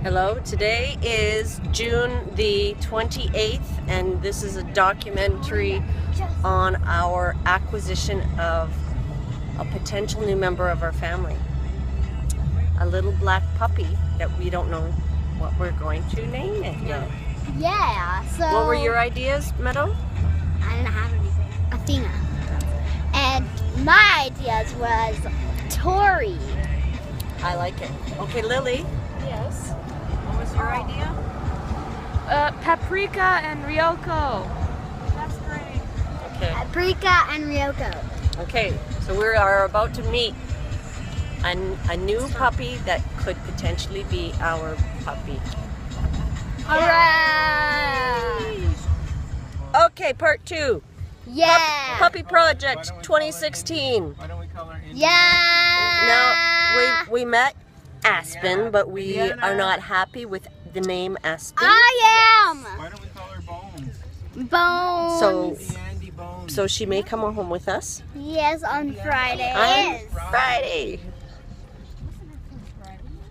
Hello, today is June the 28th and this is a documentary on our acquisition of a potential new member of our family. A little black puppy that we don't know what we're going to name it yet. Yeah, so... What were your ideas, Meadow? I didn't have anything. Athena. And my ideas was Tori. I like it. Okay, Lily. Yes. What was your idea? Paprika and Ryoko. That's great. Okay. Paprika and Ryoko. Okay, so we are about to meet a new puppy that could potentially be our puppy. Hooray! Okay, part 2. Yeah! Puppy Project 2016. Why don't we call her Indian? Yeah! Now, we met Aspen, but we are not happy with the name Aspen. I am! Why don't we call her Bones? Bones. The Andy Bones. So she may come home with us Yes, on Friday. on Friday.